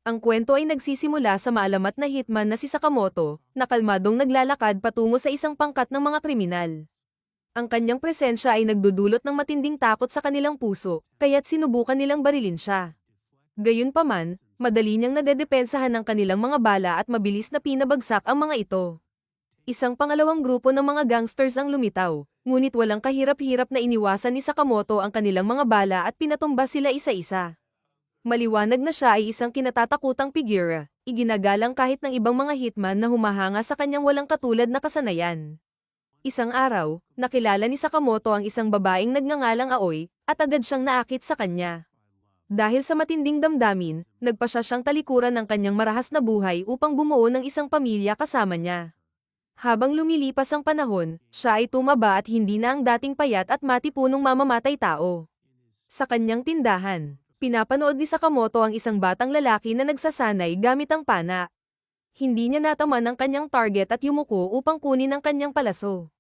Ang kwento ay nagsisimula sa maalamat na hitman na si Sakamoto, na kalmadong naglalakad patungo sa isang pangkat ng mga kriminal. Ang kanyang presensya ay nagdudulot ng matinding takot sa kanilang puso, kaya't sinubukan nilang barilin siya. Gayunpaman, madali niyang nadedepensahan ng kanilang mga bala at mabilis na pinabagsak ang mga ito. Isang pangalawang grupo ng mga gangsters ang lumitaw, ngunit walang kahirap-hirap na iniwasan ni Sakamoto ang kanilang mga bala at pinatumba sila isa-isa. Maliwanag na siya ay isang kinatatakutang figura, iginagalang kahit ng ibang mga hitman na humahanga sa kanyang walang katulad na kasanayan. Isang araw, nakilala ni Sakamoto ang isang babaeng nagngangalang Aoi, at agad siyang naakit sa kanya. Dahil sa matinding damdamin, nagpasya siyang talikuran ng kanyang marahas na buhay upang bumuo ng isang pamilya kasama niya. Habang lumilipas ang panahon, siya ay tumaba at hindi na ang dating payat at matipunong mamamatay tao. Sa kanyang tindahan, pinapanood ni Sakamoto ang isang batang lalaki na nagsasanay gamit ang pana. Hindi niya nataman ang kanyang target at yumuko upang kunin ang kanyang palaso.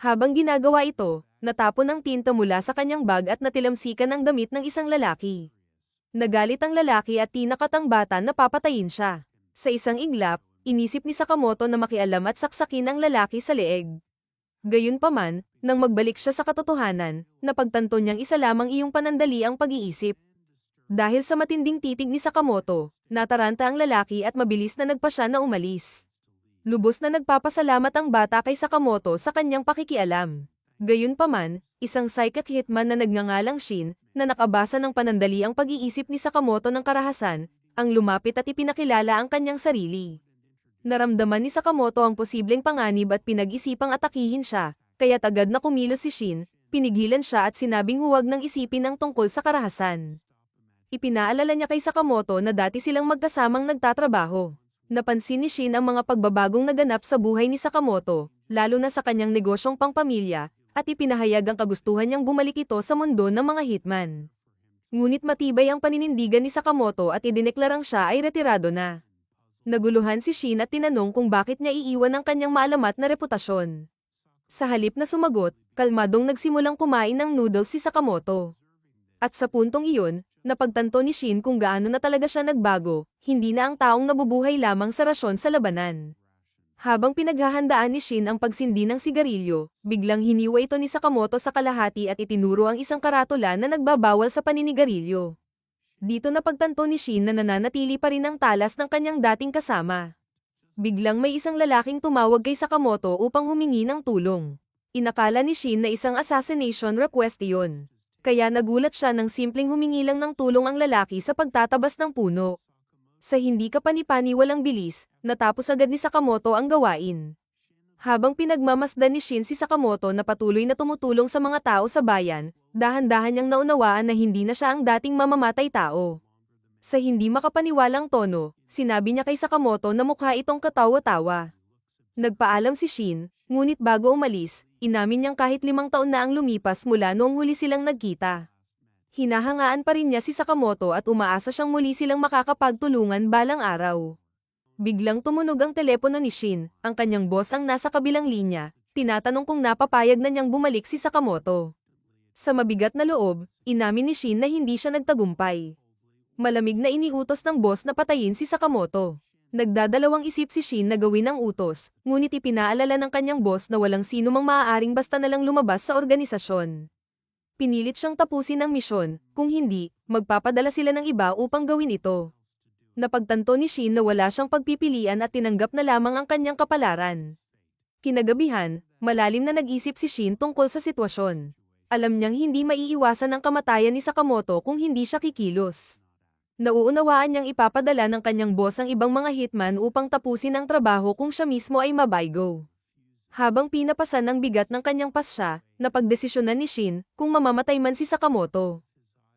Habang ginagawa ito, natapon ang tinta mula sa kanyang bag at natilamsikan ang damit ng isang lalaki. Nagalit ang lalaki at tinakat ang bata na papatayin siya. Sa isang iglap, inisip ni Sakamoto na makialam at saksakin ang lalaki sa leeg. Gayunpaman, nang magbalik siya sa katotohanan, napagtanto niyang isa lamang iyong panandali ang pag-iisip. Dahil sa matinding titig ni Sakamoto, nataranta ang lalaki at mabilis na nagpa siya na umalis. Lubos na nagpapasalamat ang bata kay Sakamoto sa kanyang pakikialam. Gayunpaman, isang psychic hitman na nagngangalang Shin, na nakabasa ng panandali ang pag-iisip ni Sakamoto ng karahasan, ang lumapit at ipinakilala ang kanyang sarili. Naramdaman ni Sakamoto ang posibleng panganib at pinag-isipang atakihin siya, kaya agad na kumilos si Shin, pinigilan siya at sinabing huwag nang isipin ang tungkol sa karahasan. Ipinaalala niya kay Sakamoto na dati silang magkasamang nagtatrabaho. Napansin ni Shin ang mga pagbabagong naganap sa buhay ni Sakamoto, lalo na sa kanyang negosyong pangpamilya, at ipinahayag ang kagustuhan niyang bumalik ito sa mundo ng mga hitman. Ngunit matibay ang paninindigan ni Sakamoto at idineklarang siya ay retirado na. Naguluhan si Shin at tinanong kung bakit niya iiwan ang kanyang maalamat na reputasyon. Sa halip na sumagot, kalmadong nagsimulang kumain ng noodles si Sakamoto. At sa puntong iyon, napagtanto ni Shin kung gaano na talaga siya nagbago, hindi na ang taong nabubuhay lamang sa rasyon sa labanan. Habang pinaghahandaan ni Shin ang pagsindi ng sigarilyo, biglang hiniwa ito ni Sakamoto sa kalahati at itinuro ang isang karatula na nagbabawal sa paninigarilyo. Dito napagtanto ni Shin na nananatili pa rin ang talas ng kanyang dating kasama. Biglang may isang lalaking tumawag kay Sakamoto upang humingi ng tulong. Inakala ni Shin na isang assassination request iyon. Kaya nagulat siya nang simpleng humingi lang ng tulong ang lalaki sa pagtatabas ng puno. Sa hindi kapani-paniwalang bilis, natapos agad ni Sakamoto ang gawain. Habang pinagmamasdan ni Shin si Sakamoto na patuloy na tumutulong sa mga tao sa bayan, dahan-dahan niyang naunawaan na hindi na siya ang dating mamamatay tao. Sa hindi makapaniwalang tono, sinabi niya kay Sakamoto na mukha itong katawa-tawa. Nagpaalam si Shin, ngunit bago umalis, inamin niyang kahit 5 taon na ang lumipas mula noong huli silang nagkita. Hinahangaan pa rin niya si Sakamoto at umaasa siyang muli silang makakapagtulungan balang araw. Biglang tumunog ang telepono ni Shin, ang kanyang boss ang nasa kabilang linya, tinatanong kung napapayag na niyang bumalik si Sakamoto. Sa mabigat na loob, inamin ni Shin na hindi siya nagtagumpay. Malamig na iniutos ng boss na patayin si Sakamoto. Nagdadalawang isip si Shin na gawin ang utos, ngunit ipinaalala ng kanyang boss na walang sino mang maaaring basta na lang lumabas sa organisasyon. Pinilit siyang tapusin ang misyon, kung hindi, magpapadala sila ng iba upang gawin ito. Napagtanto ni Shin na wala siyang pagpipilian at tinanggap na lamang ang kanyang kapalaran. Kinagabihan, malalim na nag-isip si Shin tungkol sa sitwasyon. Alam niyang hindi maiiwasan ang kamatayan ni Sakamoto kung hindi siya kikilos. Nauunawaan niyang ipapadala ng kanyang boss ang ibang mga hitman upang tapusin ang trabaho kung siya mismo ay mabaygo. Habang pinapasan ng bigat ng kanyang pasya, napagdesisyonan ni Shin kung mamamatay man si Sakamoto.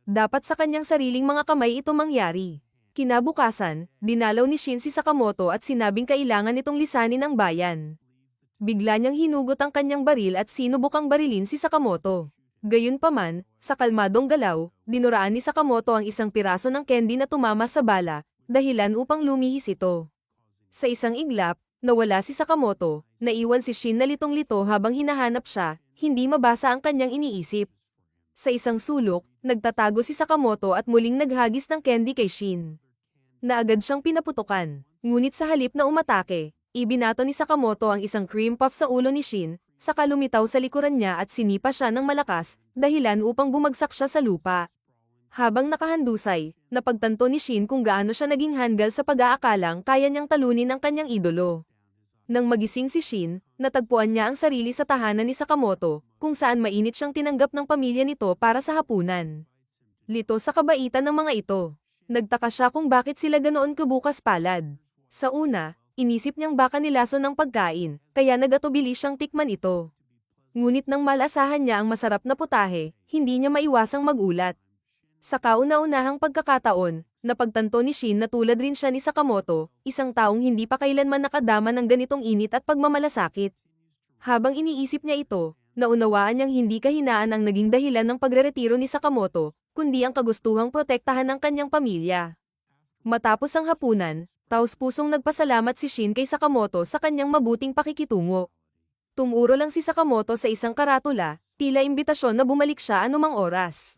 Dapat sa kanyang sariling mga kamay ito mangyari. Kinabukasan, dinalaw ni Shin si Sakamoto at sinabing kailangan itong lisanin ng bayan. Bigla niyang hinugot ang kanyang baril at sinubukang barilin si Sakamoto. Gayunpaman, sa kalmadong galaw, dinuraan ni Sakamoto ang isang piraso ng candy na tumama sa bala, dahilan upang lumihis ito. Sa isang iglap, nawala si Sakamoto, naiwan si Shin na litong-lito habang hinahanap siya, hindi mabasa ang kanyang iniisip. Sa isang sulok, nagtatago si Sakamoto at muling naghagis ng candy kay Shin. na agad siyang pinaputukan. Ngunit sa halip na umatake, ibinato ni Sakamoto ang isang cream puff sa ulo ni Shin, saka lumitaw sa likuran niya at sinipa siya ng malakas, dahilan upang bumagsak siya sa lupa. Habang nakahandusay, napagtanto ni Shin kung gaano siya naging handgal sa pag-aakalang kaya niyang talunin ang kanyang idolo. Nang magising si Shin, natagpuan niya ang sarili sa tahanan ni Sakamoto, kung saan mainit siyang tinanggap ng pamilya nito para sa hapunan. Lito sa kabaitan ng mga ito. Nagtaka siya kung bakit sila ganoon kabukas palad. Sa una, inisip niyang baka nilaso ng pagkain, kaya nagatubili siyang tikman ito. Ngunit nang malasahan niya ang masarap na putahe, hindi niya maiwasang magulat. Sa kauna-unahang pagkakataon, napagtanto ni Shin na tulad rin siya ni Sakamoto, isang taong hindi pa kailanman nakadama ng ganitong init at pagmamalasakit. Habang iniisip niya ito, naunawaan niyang hindi kahinaan ang naging dahilan ng pagreretiro ni Sakamoto, kundi ang kagustuhang protektahan ng kanyang pamilya. Matapos ang hapunan, taos-pusong nagpasalamat si Shin kay Sakamoto sa kanyang mabuting pakikitungo. Tumuro lang si Sakamoto sa isang karatula, tila imbitasyon na bumalik siya anumang oras.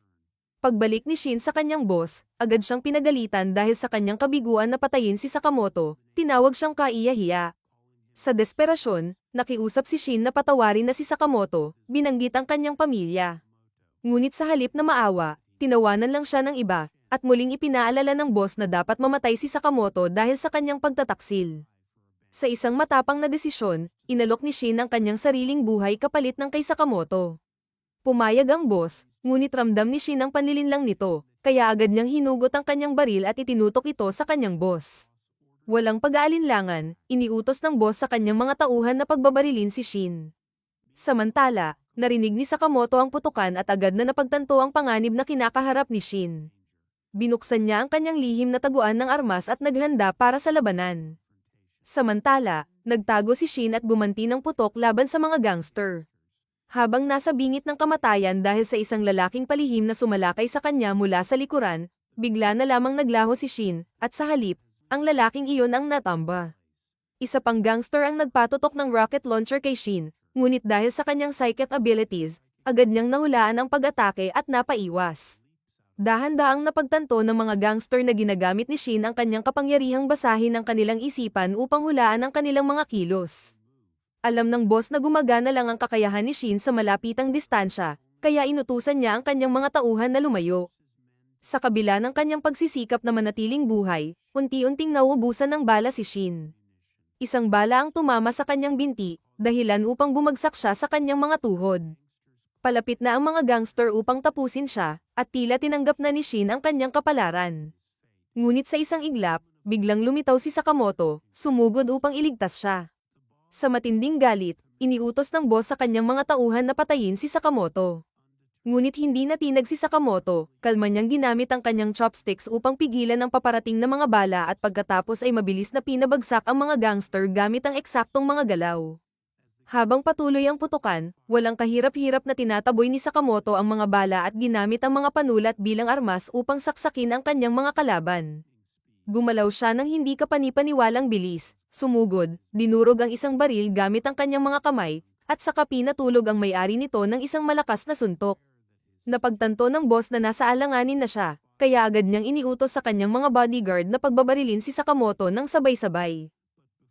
Pagbalik ni Shin sa kanyang boss, agad siyang pinagalitan dahil sa kanyang kabiguan na patayin si Sakamoto, tinawag siyang kaiya-hiya. Sa desperasyon, nakiusap si Shin na patawarin na si Sakamoto, binanggit ang kanyang pamilya. Ngunit sa halip na maawa, tinawanan lang siya ng iba, at muling ipinaalala ng boss na dapat mamatay si Sakamoto dahil sa kanyang pagtataksil. Sa isang matapang na desisyon, inalok ni Shin ang kanyang sariling buhay kapalit ng kay Sakamoto. Pumayag ang boss, ngunit ramdam ni Shin ang panlilinlang nito, kaya agad niyang hinugot ang kanyang baril at itinutok ito sa kanyang boss. Walang pag-aalinlangan, iniutos ng boss sa kanyang mga tauhan na pagbabarilin si Shin. Samantala, narinig ni Sakamoto ang putukan at agad na napagtanto ang panganib na kinakaharap ni Shin. Binuksan niya ang kanyang lihim na taguan ng armas at naghanda para sa labanan. Samantala, nagtago si Shin at gumanti ng putok laban sa mga gangster. Habang nasa bingit ng kamatayan dahil sa isang lalaking palihim na sumalakay sa kanya mula sa likuran, bigla na lamang naglaho si Shin, at sa halip, ang lalaking iyon ang natamba. Isa pang gangster ang nagpatutok ng rocket launcher kay Shin, ngunit dahil sa kanyang psychic abilities, agad niyang nahulaan ang pag-atake at napaiwas. Dahan-daang napagtanto ng mga gangster na ginagamit ni Shin ang kanyang kapangyarihang basahin ang kanilang isipan upang hulaan ang kanilang mga kilos. Alam ng boss na gumagana lang ang kakayahan ni Shin sa malapitang distansya, kaya inutusan niya ang kanyang mga tauhan na lumayo. Sa kabila ng kanyang pagsisikap na manatiling buhay, unti-unting nauubusan ng bala si Shin. Isang bala ang tumama sa kanyang binti, dahilan upang bumagsak siya sa kanyang mga tuhod. Palapit na ang mga gangster upang tapusin siya, at tila tinanggap na ni Shin ang kanyang kapalaran. Ngunit sa isang iglap, biglang lumitaw si Sakamoto, sumugod upang iligtas siya. Sa matinding galit, iniutos ng boss sa kanyang mga tauhan na patayin si Sakamoto. Ngunit hindi natinag si Sakamoto, kalma niyang ginamit ang kanyang chopsticks upang pigilan ang paparating na mga bala at pagkatapos ay mabilis na pinabagsak ang mga gangster gamit ang eksaktong mga galaw. Habang patuloy ang putukan, walang kahirap-hirap na tinataboy ni Sakamoto ang mga bala at ginamit ang mga panulat bilang armas upang saksakin ang kanyang mga kalaban. Gumalaw siya ng hindi kapani-paniwalang bilis, sumugod, dinurog ang isang baril gamit ang kanyang mga kamay, at saka pinatulog ang may-ari nito ng isang malakas na suntok. Napagtanto ng boss na nasa alanganin na siya, kaya agad niyang iniutos sa kanyang mga bodyguard na pagbabarilin si Sakamoto ng sabay-sabay.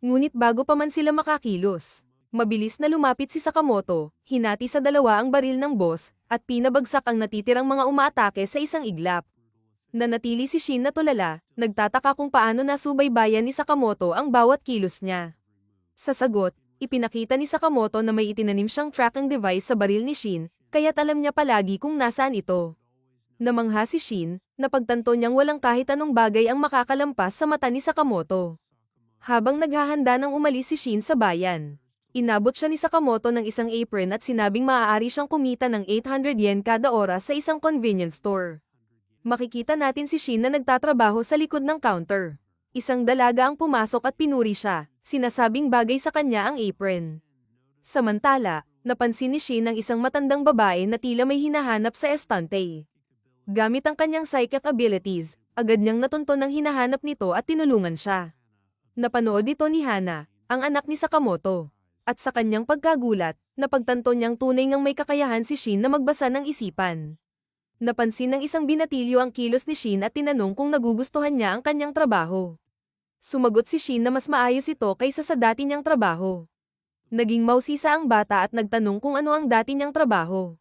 Ngunit bago pa man sila makakilos, mabilis na lumapit si Sakamoto, hinati sa dalawa ang baril ng boss, at pinabagsak ang natitirang mga umaatake sa isang iglap. Nanatili si Shin na tulala, nagtataka kung paano nasubaybayan ni Sakamoto ang bawat kilos niya. Sa sagot, ipinakita ni Sakamoto na may itinanim siyang tracking device sa baril ni Shin, kaya't alam niya palagi kung nasaan ito. Namangha si Shin, napagtanto niyang walang kahit anong bagay ang makakalampas sa mata ni Sakamoto. Habang naghahanda ng umalis si Shin sa bayan, inabot siya ni Sakamoto ng isang apron at sinabing maaari siyang kumita ng 800 yen kada oras sa isang convenience store. Makikita natin si Shin na nagtatrabaho sa likod ng counter. Isang dalaga ang pumasok at pinuri siya, sinasabing bagay sa kanya ang apron. Samantala, napansin ni Shin ang isang matandang babae na tila may hinahanap sa estante. Gamit ang kanyang psychic abilities, agad niyang natunto ng hinahanap nito at tinulungan siya. Napanood ito ni Hana, ang anak ni Sakamoto. At sa kanyang pagkagulat, napagtanto niyang tunay ngang may kakayahan si Shin na magbasa ng isipan. Napansin ng isang binatilyo ang kilos ni Shin at tinanong kung nagugustuhan niya ang kanyang trabaho. Sumagot si Shin na mas maayos ito kaysa sa dati niyang trabaho. Naging mausisa ang bata at nagtanong kung ano ang dati niyang trabaho.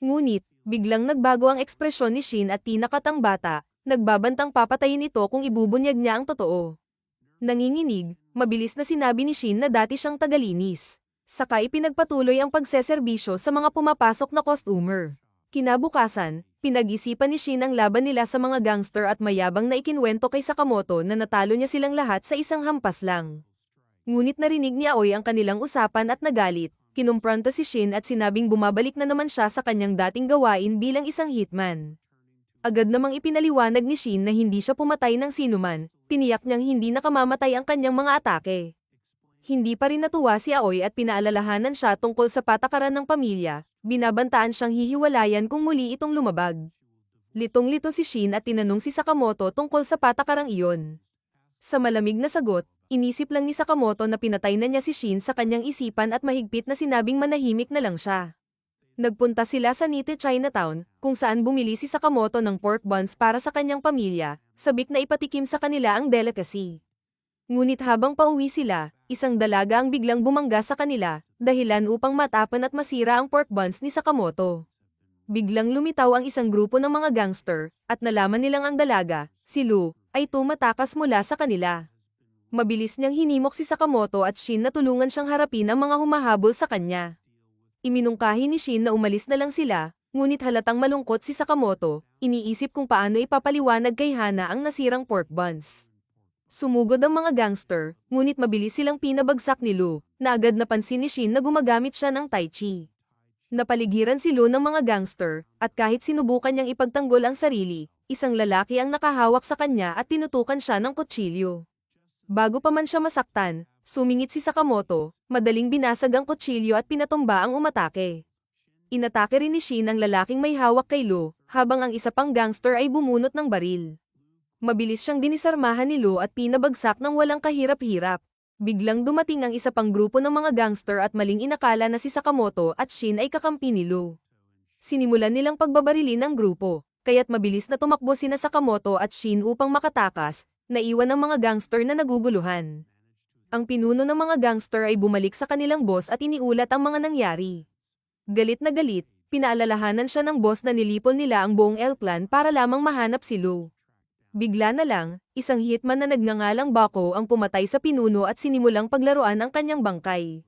Ngunit, biglang nagbago ang ekspresyon ni Shin at tinakat ang bata, nagbabantang papatayin ito kung ibubunyag niya ang totoo. Nanginginig, mabilis na sinabi ni Shin na dati siyang tagalinis. Saka ipinagpatuloy ang pagseserbisyo sa mga pumapasok na customer. Kinabukasan, pinag-isipan ni Shin ang laban nila sa mga gangster at mayabang na ikinwento kay Sakamoto na natalo niya silang lahat sa isang hampas lang. Ngunit narinig ni Aoi ang kanilang usapan at nagalit, kinumpronta si Shin at sinabing bumabalik na naman siya sa kanyang dating gawain bilang isang hitman. Agad namang ipinaliwanag ni Shin na hindi siya pumatay ng sinuman, tiniyak niyang hindi nakamamatay ang kanyang mga atake. Hindi pa rin natuwa si Aoi at pinaalalahanan siya tungkol sa patakaran ng pamilya, binabantaan siyang hihiwalayan kung muli itong lumabag. Litong-lito si Shin at tinanong si Sakamoto tungkol sa patakarang iyon. Sa malamig na sagot, inisip lang ni Sakamoto na pinatay na niya si Shin sa kanyang isipan at mahigpit na sinabing manahimik na lang siya. Nagpunta sila sa Nite Chinatown, kung saan bumili si Sakamoto ng pork buns para sa kanyang pamilya, sabik na ipatikim sa kanila ang delicacy. Ngunit habang pauwi sila, isang dalaga ang biglang bumangga sa kanila, dahilan upang matapan at masira ang pork buns ni Sakamoto. Biglang lumitaw ang isang grupo ng mga gangster, at nalaman nilang ang dalaga, si Lu, ay tumatakas mula sa kanila. Mabilis niyang hinimok si Sakamoto at Shin na tulungan siyang harapin ang mga humahabol sa kanya. Iminungkahi ni Shin na umalis na lang sila, ngunit halatang malungkot si Sakamoto, iniisip kung paano ipapaliwanag kay Hana ang nasirang pork buns. Sumugod ang mga gangster, ngunit mabilis silang pinabagsak ni Lu, na agad napansin ni Shin na gumagamit siya ng tai chi. Napaligiran si Lu ng mga gangster, at kahit sinubukan niyang ipagtanggol ang sarili, isang lalaki ang nakahawak sa kanya at tinutukan siya ng kutsilyo. Bago pa man siya masaktan, sumingit si Sakamoto, madaling binasag ang kutsilyo at pinatumba ang umatake. Inatake rin ni Shin ang lalaking may hawak kay Lu, habang ang isa pang gangster ay bumunot ng baril. Mabilis siyang dinisarmahan ni Lu at pinabagsak ng walang kahirap-hirap. Biglang dumating ang isa pang grupo ng mga gangster at maling inakala na si Sakamoto at Shin ay kakampi ni Lu. Sinimulan nilang pagbabarilin ang grupo, kaya't mabilis na tumakbo sina Sakamoto at Shin upang makatakas, naiwan ang mga gangster na naguguluhan. Ang pinuno ng mga gangster ay bumalik sa kanilang boss at iniulat ang mga nangyari. Galit na galit, pinaalalahanan siya ng boss na nilipol nila ang buong L-clan para lamang mahanap si Lu. Bigla na lang, isang hitman na nagngangalang Bako ang pumatay sa pinuno at sinimulang paglaruan ang kanyang bangkay.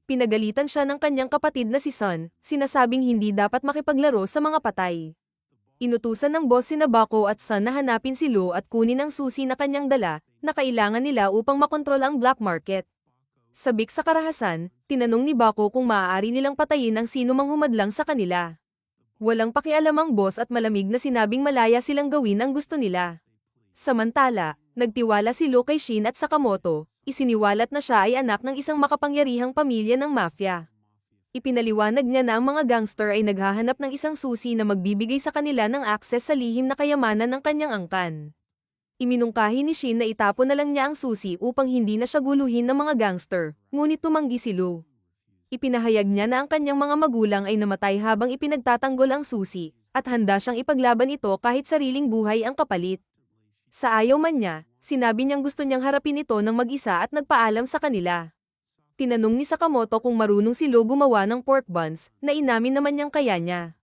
Pinagalitan siya ng kanyang kapatid na si Sun, sinasabing hindi dapat makipaglaro sa mga patay. Inutusan ng boss sina Bako at Sun na hanapin si Lu at kunin ang susi na kanyang dala, na kailangan nila upang makontrol ang black market. Sabik sa karahasan, tinanong ni Bako kung maaari nilang patayin ang sino mang humadlang sa kanila. Walang pakialam ang boss at malamig na sinabing malaya silang gawin ang gusto nila. Samantala, nagtiwala si Lu kay Shin at Sakamoto, isiniwalat na siya ay anak ng isang makapangyarihang pamilya ng mafia. Ipinaliwanag niya na ang mga gangster ay naghahanap ng isang susi na magbibigay sa kanila ng akses sa lihim na kayamanan ng kanyang angkan. Iminungkahi ni Shin na itapon na lang niya ang susi upang hindi na siya guluhin ng mga gangster, ngunit tumanggi si Lu. Ipinahayag niya na ang kanyang mga magulang ay namatay habang ipinagtatanggol ang susi, at handa siyang ipaglaban ito kahit sariling buhay ang kapalit. Sa ayaw man niya, sinabi niyang gusto niyang harapin ito ng mag-isa at nagpaalam sa kanila. Tinanong ni Sakamoto kung marunong si Lu gumawa ng pork buns, na inamin naman niyang kaya niya.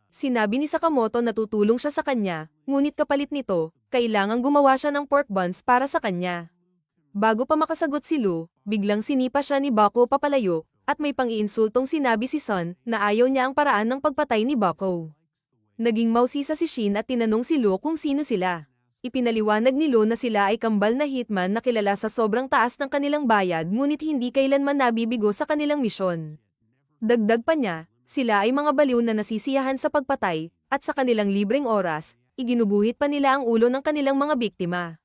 Sinabi ni Sakamoto na tutulong siya sa kanya, ngunit kapalit nito, kailangang gumawa siya ng pork buns para sa kanya. Bago pa makasagot si Lu, biglang sinipa siya ni Bako papalayo, at may pang-iinsultong sinabi si Sun na ayaw niya ang paraan ng pagpatay ni Bako. Naging mausisa si Shin at tinanong si Lu kung sino sila. Ipinaliwanag ni Lu na sila ay kambal na hitman na kilala sa sobrang taas ng kanilang bayad ngunit hindi kailanman nabibigo sa kanilang misyon. Dagdag pa niya, sila ay mga baliw na nasisiyahan sa pagpatay, at sa kanilang libreng oras, iginuguhit pa nila ang ulo ng kanilang mga biktima.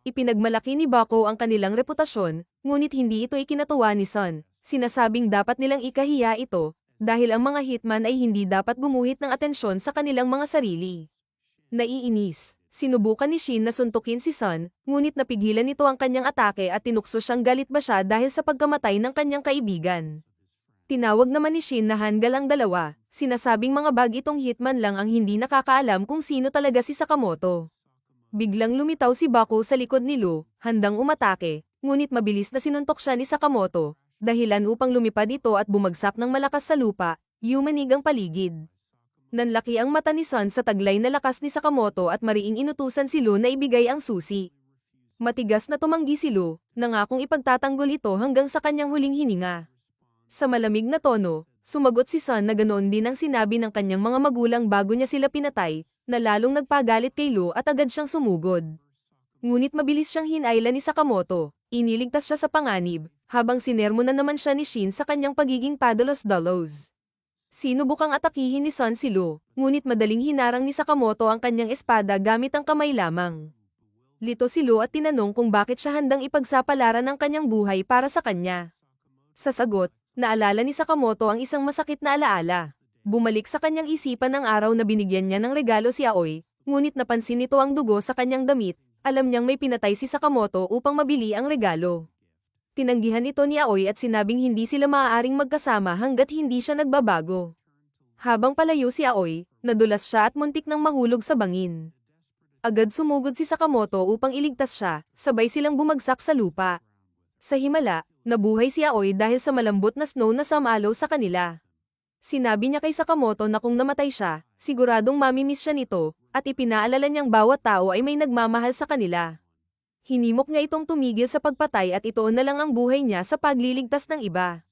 Ipinagmalaki ni Bako ang kanilang reputasyon, ngunit hindi ito ikinatuwa ni Sun, sinasabing dapat nilang ikahiya ito, dahil ang mga hitman ay hindi dapat gumuhit ng atensyon sa kanilang mga sarili. Naiinis. Sinubukan ni Shin na suntukin si Sun, ngunit napigilan nito ang kanyang atake at tinukso siyang galit ba siya dahil sa pagkamatay ng kanyang kaibigan. Tinawag naman ni Shin na hanggal ang dalawa, sinasabing mga bag itong hitman lang ang hindi nakakaalam kung sino talaga si Sakamoto. Biglang lumitaw si Bako sa likod ni Lu, handang umatake, ngunit mabilis na sinuntok siya ni Sakamoto, dahilan upang lumipad ito at bumagsak ng malakas sa lupa, yumanig ang paligid. Nanlaki ang mata ni Sun sa taglay na lakas ni Sakamoto at mariing inutusan si Lu na ibigay ang susi. Matigas na tumanggi si Lu, nangakong ipagtatanggol ito hanggang sa kanyang huling hininga. Sa malamig na tono, sumagot si Sun na ganoon din ang sinabi ng kanyang mga magulang bago niya sila pinatay, na lalong nagpagalit kay Lu at agad siyang sumugod. Ngunit mabilis siyang hinailan ni Sakamoto, iniligtas siya sa panganib, habang sinermo na naman siya ni Shin sa kanyang pagiging padalos-dalos. Sinubukang atakihin ni Sun si Lu, ngunit madaling hinarang ni Sakamoto ang kanyang espada gamit ang kamay lamang. Lito si Lu at tinanong kung bakit siya handang ipagsapalaran ang kanyang buhay para sa kanya. Sa sagot, naalala ni Sakamoto ang isang masakit na alaala. Bumalik sa kanyang isipan ang araw na binigyan niya ng regalo si Aoi, ngunit napansin nito ang dugo sa kanyang damit, alam niyang may pinatay si Sakamoto upang mabili ang regalo. Tinanggihan ito ni Aoi at sinabing hindi sila maaaring magkasama hanggat hindi siya nagbabago. Habang palayo si Aoi, nadulas siya at muntik nang mahulog sa bangin. Agad sumugod si Sakamoto upang iligtas siya, sabay silang bumagsak sa lupa. Sa himala, nabuhay si Aoi dahil sa malambot na snow na sumalaw sa kanila. Sinabi niya kay Sakamoto na kung namatay siya, siguradong mamimiss siya nito, at ipinaalala niyang bawat tao ay may nagmamahal sa kanila. Hinimok niya itong tumigil sa pagpatay at itoon na lang ang buhay niya sa pagliligtas ng iba.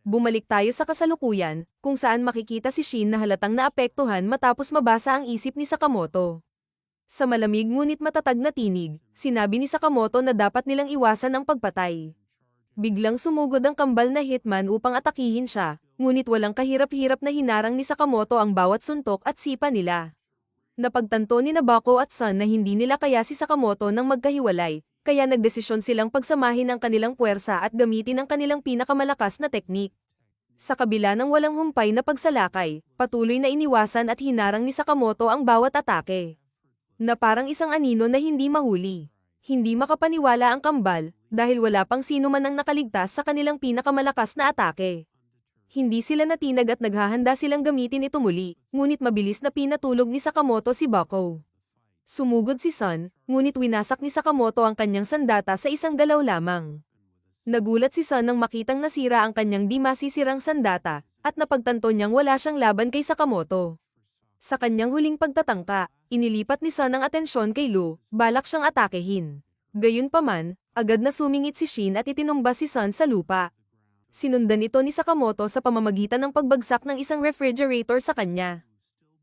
Bumalik tayo sa kasalukuyan, kung saan makikita si Shin na halatang naapektuhan matapos mabasa ang isip ni Sakamoto. Sa malamig ngunit matatag na tinig, sinabi ni Sakamoto na dapat nilang iwasan ang pagpatay. Biglang sumugod ang kambal na hitman upang atakihin siya, ngunit walang kahirap-hirap na hinarang ni Sakamoto ang bawat suntok at sipa nila. Napagtanto ni Bako at Sun na hindi nila kaya si Sakamoto nang magkahiwalay, kaya nagdesisyon silang pagsamahin ang kanilang puwersa at gamitin ang kanilang pinakamalakas na teknik. Sa kabila ng walang humpay na pagsalakay, patuloy na iniwasan at hinarang ni Sakamoto ang bawat atake. Na parang isang anino na hindi mahuli. Hindi makapaniwala ang kambal, dahil wala pang sino man ang nakaligtas sa kanilang pinakamalakas na atake. Hindi sila natinag at naghahanda silang gamitin ito muli, ngunit mabilis na pinatulog ni Sakamoto si Bako. Sumugod si Sun, ngunit winasak ni Sakamoto ang kanyang sandata sa isang galaw lamang. Nagulat si Sun nang makitang nasira ang kanyang di masisirang sandata, at napagtanto niyang wala siyang laban kay Sakamoto. Sa kanyang huling pagtatangka, inilipat ni Sun ang atensyon kay Lu, balak siyang atakehin. Gayunpaman, agad na sumingit si Shin at itinumba si Sun sa lupa. Sinundan ito ni Sakamoto sa pamamagitan ng pagbagsak ng isang refrigerator sa kanya.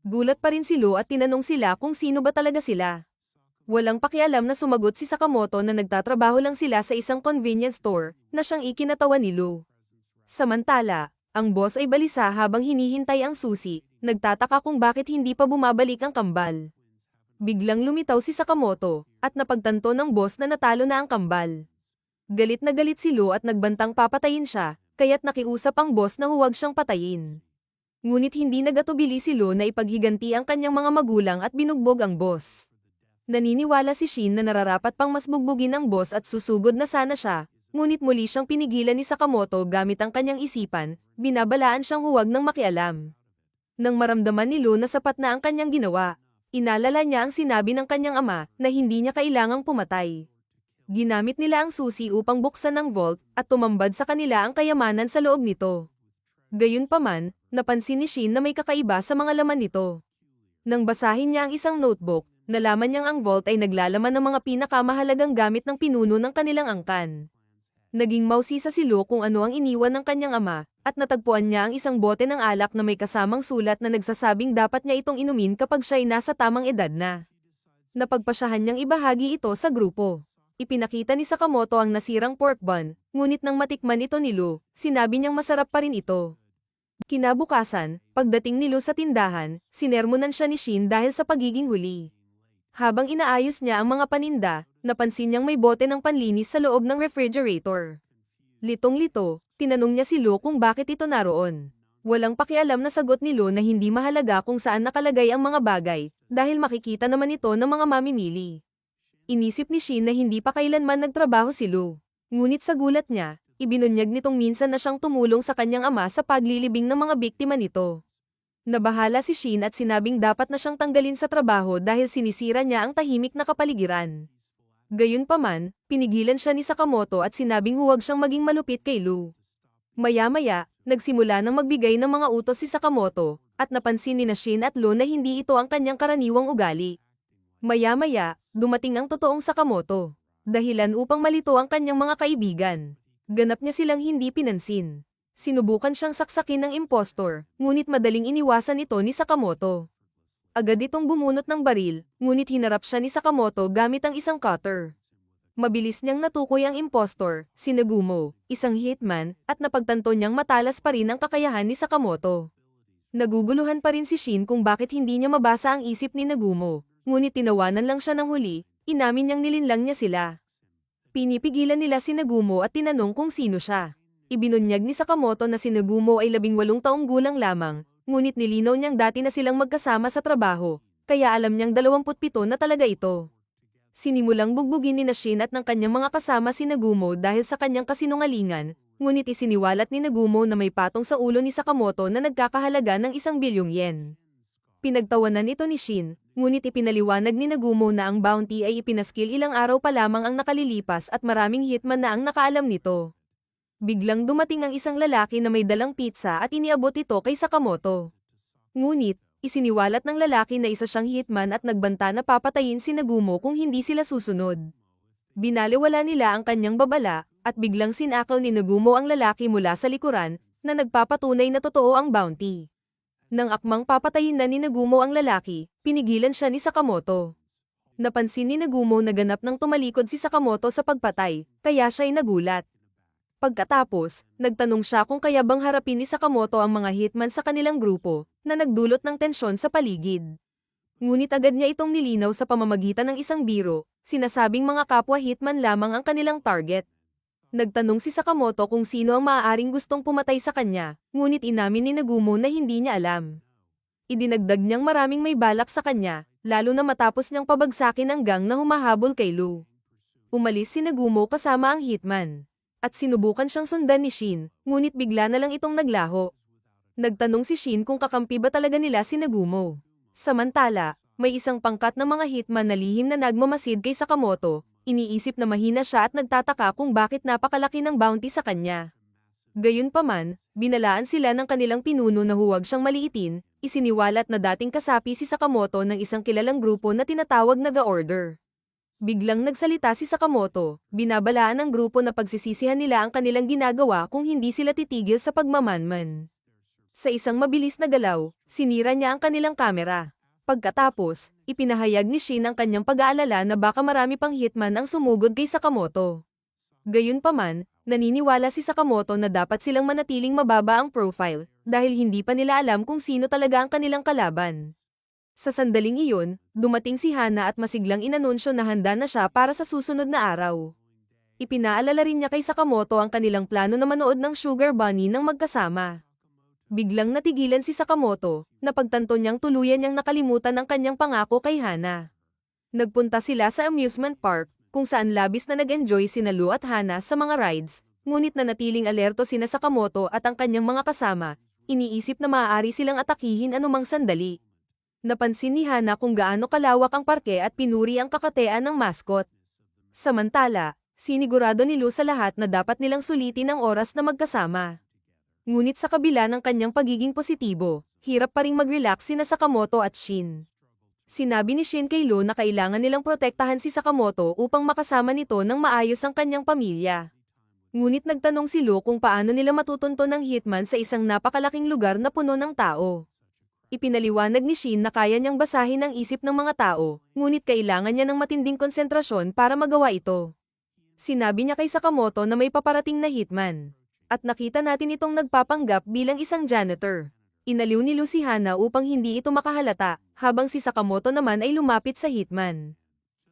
Gulat pa rin si Lu at tinanong sila kung sino ba talaga sila. Walang pakialam na sumagot si Sakamoto na nagtatrabaho lang sila sa isang convenience store, na siyang ikinatawa ni Lu. Samantala, ang boss ay balisa habang hinihintay ang susi, nagtataka kung bakit hindi pa bumabalik ang kambal. Biglang lumitaw si Sakamoto, at napagtanto ng boss na natalo na ang kambal. Galit na galit si Lu at nagbantang papatayin siya, kaya't nakiusap ang boss na huwag siyang patayin. Ngunit hindi nagatubili si Lu na ipaghiganti ang kanyang mga magulang at binugbog ang boss. Naniniwala si Shin na nararapat pang mas bugbugin ang boss at susugod na sana siya, ngunit muli siyang pinigilan ni Sakamoto gamit ang kanyang isipan, binabalaan siyang huwag nang makialam. Nang maramdaman ni Lu na sapat na ang kanyang ginawa, inalala niya ang sinabi ng kanyang ama na hindi niya kailangang pumatay. Ginamit nila ang susi upang buksan ang vault at tumambad sa kanila ang kayamanan sa loob nito. Gayunpaman, napansin ni Shin na may kakaiba sa mga laman nito. Nang basahin niya ang isang notebook, nalaman niyang ang vault ay naglalaman ng mga pinakamahalagang gamit ng pinuno ng kanilang angkan. Naging mausisa si Lu kung ano ang iniwan ng kanyang ama, at natagpuan niya ang isang bote ng alak na may kasamang sulat na nagsasabing dapat niya itong inumin kapag siya'y nasa tamang edad na. Napagpasyahan niyang ibahagi ito sa grupo. Ipinakita ni Sakamoto ang nasirang pork bun, ngunit nang matikman ito ni Lu, sinabi niyang masarap pa rin ito. Kinabukasan, pagdating ni Lu sa tindahan, sinermonan siya ni Shin dahil sa pagiging huli. Habang inaayos niya ang mga paninda, napansin niyang may bote ng panlinis sa loob ng refrigerator. Litong-lito, tinanong niya si Lu kung bakit ito naroon. Walang pakialam na sagot ni Lu na hindi mahalaga kung saan nakalagay ang mga bagay, dahil makikita naman ito ng mga mamimili. Inisip ni Shin na hindi pa kailanman nagtrabaho si Lu. Ngunit sa gulat niya, Ibinunyag nitong minsan na siyang tumulong sa kanyang ama sa paglilibing ng mga biktima nito. Nabahala si Shin at sinabing dapat na siyang tanggalin sa trabaho dahil sinisira niya ang tahimik na kapaligiran. Gayunpaman, pinigilan siya ni Sakamoto at sinabing huwag siyang maging malupit kay Lu. Maya-maya, nagsimula ng magbigay ng mga utos si Sakamoto, at napansin ni Shin at Lu na hindi ito ang kanyang karaniwang ugali. Maya-maya, dumating ang totoong Sakamoto. Dahilan upang malito ang kanyang mga kaibigan. Ganap niya silang hindi pinansin. Sinubukan siyang saksakin ng impostor, ngunit madaling iniwasan ito ni Sakamoto. Agad itong bumunot ng baril, ngunit hinarap siya ni Sakamoto gamit ang isang cutter. Mabilis niyang natukoy ang impostor, si Nagumo, isang hitman, at napagtanto niyang matalas pa rin ang kakayahan ni Sakamoto. Naguguluhan pa rin si Shin kung bakit hindi niya mabasa ang isip ni Nagumo, ngunit tinawanan lang siya ng huli, inamin niyang nilinlang niya sila. Pinipigilan nila si Nagumo at tinanong kung sino siya. Ibinunyag ni Sakamoto na si Nagumo ay 18 taong gulang lamang, ngunit nilinaw niyang dati na silang magkasama sa trabaho, kaya alam niyang 27 na talaga ito. Sinimulang bugbugin ni Shin at ng kanyang mga kasama si Nagumo dahil sa kanyang kasinungalingan, ngunit isiniwalat ni Nagumo na may patong sa ulo ni Sakamoto na nagkakahalaga ng 1 bilyong yen. Pinagtawanan ito ni Shin, ngunit ipinaliwanag ni Nagumo na ang bounty ay ipinaskil ilang araw pa lamang ang nakalilipas at maraming hitman na ang nakaalam nito. Biglang dumating ang isang lalaki na may dalang pizza at iniabot ito kay Sakamoto. Ngunit, isiniwalat ng lalaki na isa siyang hitman at nagbanta na papatayin si Nagumo kung hindi sila susunod. Binaliwala nila ang kanyang babala, at biglang sinakal ni Nagumo ang lalaki mula sa likuran, na nagpapatunay na totoo ang bounty. Nang akmang papatayin na ni Nagumo ang lalaki, pinigilan siya ni Sakamoto. Napansin ni Nagumo na ganap nang tumalikod si Sakamoto sa pagpatay, kaya siya'y nagulat. Pagkatapos, nagtanong siya kung kaya bang harapin ni Sakamoto ang mga hitman sa kanilang grupo, na nagdulot ng tensyon sa paligid. Ngunit agad niya itong nilinaw sa pamamagitan ng isang biro, sinasabing mga kapwa hitman lamang ang kanilang target. Nagtanong si Sakamoto kung sino ang maaaring gustong pumatay sa kanya, ngunit inamin ni Nagumo na hindi niya alam. Idinagdag niyang maraming may balak sa kanya, lalo na matapos niyang pabagsakin ang gang na humahabol kay Lu. Umalis si Nagumo kasama ang hitman. At sinubukan siyang sundan ni Shin, ngunit bigla na lang itong naglaho. Nagtanong si Shin kung kakampi ba talaga nila si Nagumo. Samantala, may isang pangkat na mga hitman na lihim na nagmamasid kay Sakamoto, iniisip na mahina siya at nagtataka kung bakit napakalaki ng bounty sa kanya. Gayunpaman, binalaan sila ng kanilang pinuno na huwag siyang maliitin, isiniwalat na dating kasapi si Sakamoto ng isang kilalang grupo na tinatawag na The Order. Biglang nagsalita si Sakamoto, binabalaan ng grupo na pagsisisihan nila ang kanilang ginagawa kung hindi sila titigil sa pagmamanman. Sa isang mabilis na galaw, sinira niya ang kanilang kamera. Pagkatapos, ipinahayag ni Shin ang kanyang pag-aalala na baka marami pang hitman ang sumugod kay Sakamoto. Gayunpaman, naniniwala si Sakamoto na dapat silang manatiling mababa ang profile, dahil hindi pa nila alam kung sino talaga ang kanilang kalaban. Sa sandaling iyon, dumating si Hana at masiglang inanunsyo na handa na siya para sa susunod na araw. Ipinaalala rin niya kay Sakamoto ang kanilang plano na manood ng Sugar Bunny ng magkasama. Biglang natigilan si Sakamoto, napagtanto niyang tuluyan niyang nakalimutan ang kanyang pangako kay Hana. Nagpunta sila sa amusement park, kung saan labis na nag-enjoy sina Lu at Hana sa mga rides, ngunit nanatiling alerto sina Sakamoto at ang kanyang mga kasama, iniisip na maaari silang atakihin anumang sandali. Napansin ni Hana kung gaano kalawak ang parke at pinuri ang kakatean ng mascot. Samantala, sinigurado ni Lu sa lahat na dapat nilang sulitin ang oras na magkasama. Ngunit sa kabila ng kanyang pagiging positibo, hirap pa ring mag-relax sina Sakamoto at Shin. Sinabi ni Shin kay Lu na kailangan nilang protektahan si Sakamoto upang makasama nito ng maayos ang kanyang pamilya. Ngunit nagtanong si Lu kung paano nila matutunton ng hitman sa isang napakalaking lugar na puno ng tao. Ipinaliwanag ni Shin na kaya niyang basahin ang isip ng mga tao, ngunit kailangan niya ng matinding konsentrasyon para magawa ito. Sinabi niya kay Sakamoto na may paparating na hitman. At nakita natin itong nagpapanggap bilang isang janitor. Inaliw ni Lu si Hana upang hindi ito makahalata, habang si Sakamoto naman ay lumapit sa hitman.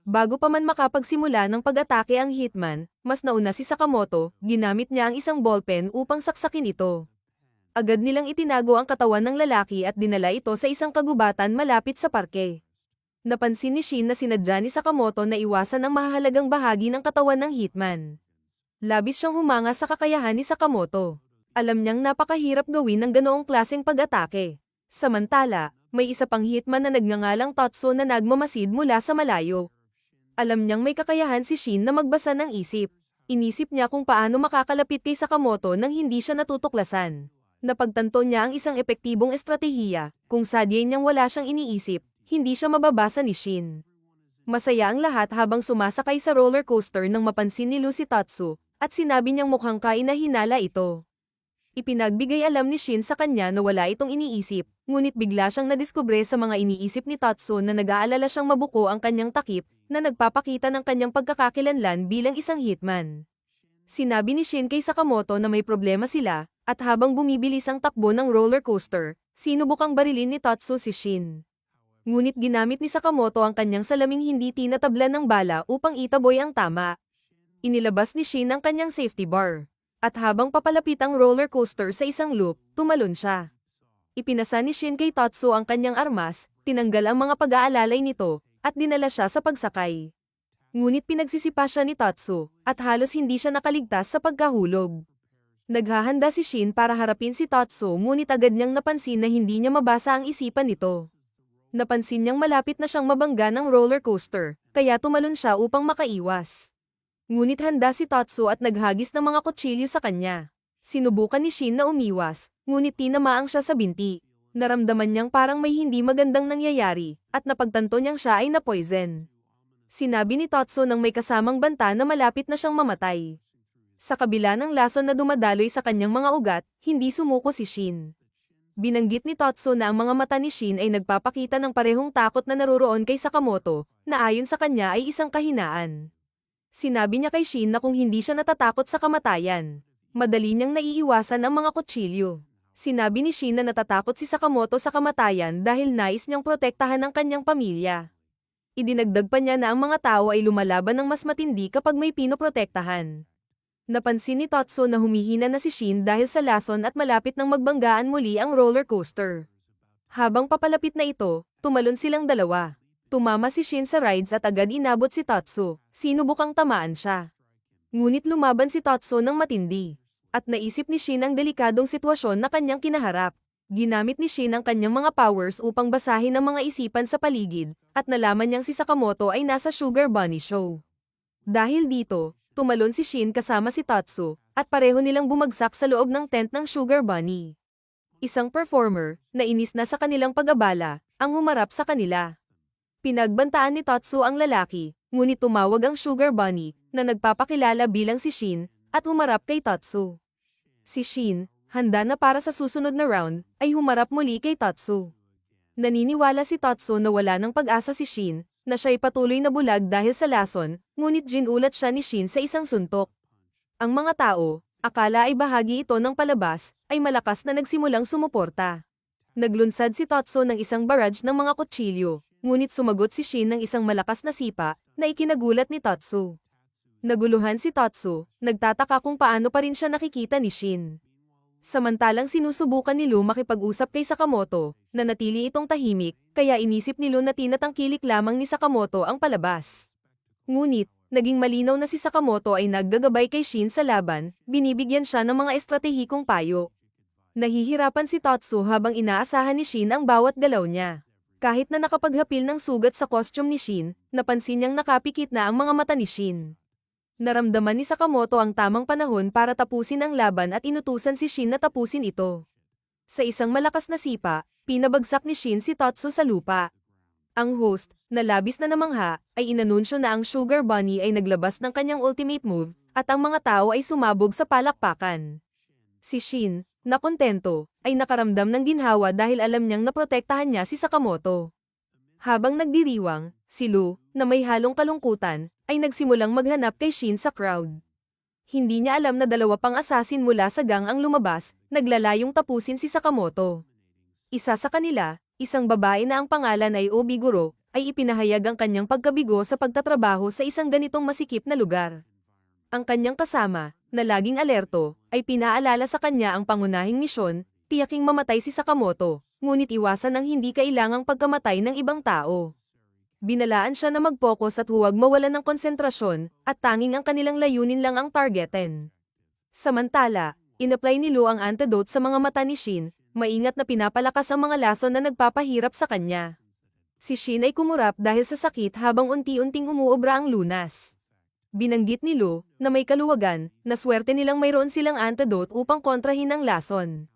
Bago pa man makapagsimula ng pag-atake ang hitman, mas nauna si Sakamoto, ginamit niya ang isang ballpen upang saksakin ito. Agad nilang itinago ang katawan ng lalaki at dinala ito sa isang kagubatan malapit sa parke. Napansin ni Shin na sinadya ni Sakamoto na iwasan ang mahahalagang bahagi ng katawan ng hitman. Labis siyang humanga sa kakayahan ni Sakamoto. Alam niyang napakahirap gawin ng ganoong klaseng pag-atake. Samantala, may isa pang hitman na nagngangalang Tatsu na nagmamasid mula sa malayo. Alam niyang may kakayahan si Shin na magbasa ng isip. Inisip niya kung paano makakalapit kay Sakamoto nang hindi siya natutuklasan. Napagtanto niya ang isang epektibong estratehiya, kung sadye niyang wala siyang iniisip, hindi siya mababasa ni Shin. Masaya ang lahat habang sumasakay sa roller coaster nang mapansin ni Lu si Tatsu, at sinabi niyang mukhang kainahinala ito. Ipinagbigay alam ni Shin sa kanya na wala itong iniisip, ngunit bigla siyang nadiskubre sa mga iniisip ni Tatsu na nag-aalala siyang mabuko ang kanyang takip, na nagpapakita ng kanyang pagkakakilanlan bilang isang hitman. Sinabi ni Shin kay Sakamoto na may problema sila, at habang bumibilis ang takbo ng roller coaster, sinubukang barilin ni Tatsu si Shin. Ngunit ginamit ni Sakamoto ang kanyang salaming hindi tinatablan ng bala upang itaboy ang tama. Inilabas ni Shin ang kanyang safety bar. At habang papalapit ang roller coaster sa isang loop, tumalon siya. Ipinasa ni Shin kay Tatsu ang kanyang armas, tinanggal ang mga pag-aalalay nito, at dinala siya sa pagsakay. Ngunit pinagsisipa siya ni Tatsu, at halos hindi siya nakaligtas sa pagkahulog. Naghahanda si Shin para harapin si Tatsu ngunit agad niyang napansin na hindi niya mabasa ang isipan nito. Napansin niyang malapit na siyang mabangga ng roller coaster, kaya tumalon siya upang makaiwas. Ngunit handa si Tatsu at naghagis ng mga kutsilyo sa kanya. Sinubukan ni Shin na umiwas, ngunit tinamaang siya sa binti. Naramdaman niyang parang may hindi magandang nangyayari, at napagtanto niyang siya ay na-poison. Sinabi ni Tatsu nang may kasamang banta na malapit na siyang mamatay. Sa kabila ng lason na dumadaloy sa kanyang mga ugat, hindi sumuko si Shin. Binanggit ni Tatsu na ang mga mata ni Shin ay nagpapakita ng parehong takot na naroroon kay Sakamoto, na ayon sa kanya ay isang kahinaan. Sinabi niya kay Shin na kung hindi siya natatakot sa kamatayan, madali niyang naiiwasan ang mga kutsilyo. Sinabi ni Shin na natatakot si Sakamoto sa kamatayan dahil nais niyang protektahan ang kanyang pamilya. Idinagdag pa niya na ang mga tao ay lumalaban ng mas matindi kapag may pinoprotektahan. Napansin ni Tatsu na humihina na si Shin dahil sa lason at malapit nang magbanggaan muli ang roller coaster. Habang papalapit na ito, tumalon silang dalawa. Tumama si Shin sa rides at agad inabot si Tatsu, sinubukang tamaan siya. Ngunit lumaban si Tatsu ng matindi. At naisip ni Shin ang delikadong sitwasyon na kanyang kinaharap. Ginamit ni Shin ang kanyang mga powers upang basahin ang mga isipan sa paligid, at nalaman niyang si Sakamoto ay nasa Sugar Bunny Show. Dahil dito, tumalon si Shin kasama si Tatsu, at pareho nilang bumagsak sa loob ng tent ng Sugar Bunny. Isang performer, na inis na sa kanilang pag-abala, ang humarap sa kanila. Pinagbantaan ni Tatsu ang lalaki, ngunit tumawag ang Sugar Bunny, na nagpapakilala bilang si Shin, at humarap kay Tatsu. Si Shin, handa na para sa susunod na round, ay humarap muli kay Tatsu. Naniniwala si Tatsu na wala ng pag-asa si Shin, na siya'y patuloy na bulag dahil sa lason, ngunit ginulat siya ni Shin sa isang suntok. Ang mga tao, akala ay bahagi ito ng palabas, ay malakas na nagsimulang sumuporta. Naglunsad si Tatsu ng isang barrage ng mga kutsilyo, ngunit sumagot si Shin ng isang malakas na sipa, na ikinagulat ni Tatsu. Naguluhan si Tatsu, nagtataka kung paano pa rin siya nakikita ni Shin. Samantalang sinusubukan ni Lu makipag-usap kay Sakamoto, na natili itong tahimik, kaya inisip ni Lu na tinatangkilik lamang ni Sakamoto ang palabas. Ngunit, naging malinaw na si Sakamoto ay naggagabay kay Shin sa laban, binibigyan siya ng mga estratehikong payo. Nahihirapan si Tatsu habang inaasahan ni Shin ang bawat galaw niya. Kahit na nakapaghapil ng sugat sa costume ni Shin, napansin niyang nakapikit na ang mga mata ni Shin. Naramdaman ni Sakamoto ang tamang panahon para tapusin ang laban at inutusan si Shin na tapusin ito. Sa isang malakas na sipa, pinabagsak ni Shin si Tatsu sa lupa. Ang host, na labis na namangha, ay inanunsyo na ang Sugar Bunny ay naglabas ng kanyang ultimate move, at ang mga tao ay sumabog sa palakpakan. Si Shin, na kontento, ay nakaramdam ng ginhawa dahil alam niyang naprotektahan niya si Sakamoto. Habang nagdiriwang, si Lu, na may halong kalungkutan, ay nagsimulang maghanap kay Shin sa crowd. Hindi niya alam na dalawa pang asasin mula sa gang ang lumabas, naglalayong tapusin si Sakamoto. Isa sa kanila, isang babae na ang pangalan ay Obiguro, ay ipinahayag ang kanyang pagkabigo sa pagtatrabaho sa isang ganitong masikip na lugar. Ang kanyang kasama, na laging alerto, ay pinaalala sa kanya ang pangunahing misyon, tiyaking mamatay si Sakamoto, ngunit iwasan ang hindi kailangang pagkamatay ng ibang tao. Binalaan siya na mag-focus at huwag mawalan ng konsentrasyon, at tanging ang kanilang layunin lang ang targetin. Samantala, inapply ni Lu ang antidote sa mga mata ni Shin, maingat na pinapalakas ang mga lason na nagpapahirap sa kanya. Si Shin ay kumurap dahil sa sakit habang unti-unting umuobra ang lunas. Binanggit ni Lu, na may kaluwagan, na swerte nilang mayroon silang antidote upang kontrahin ang lason.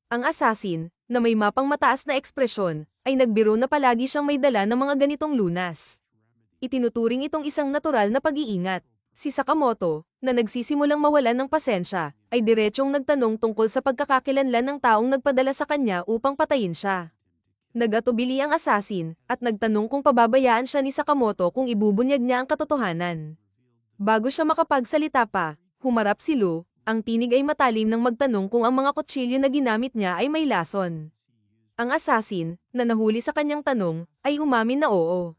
Ang assassin, na may mapang mataas na ekspresyon, ay nagbiro na palagi siyang may dala ng mga ganitong lunas. Itinuturing itong isang natural na pag-iingat. Si Sakamoto, na nagsisimulang mawalan ng pasensya, ay diretsong nagtanong tungkol sa pagkakakilanlan ng taong nagpadala sa kanya upang patayin siya. Nag-atubili ang assassin, at nagtanong kung pababayaan siya ni Sakamoto kung ibubunyag niya ang katotohanan. Bago siya makapagsalita pa, humarap si Lu, ang tinig ay matalim nang magtanong kung ang mga kutsilyo na ginamit niya ay may lason. Ang assassin, na nahuli sa kanyang tanong, ay umamin na oo.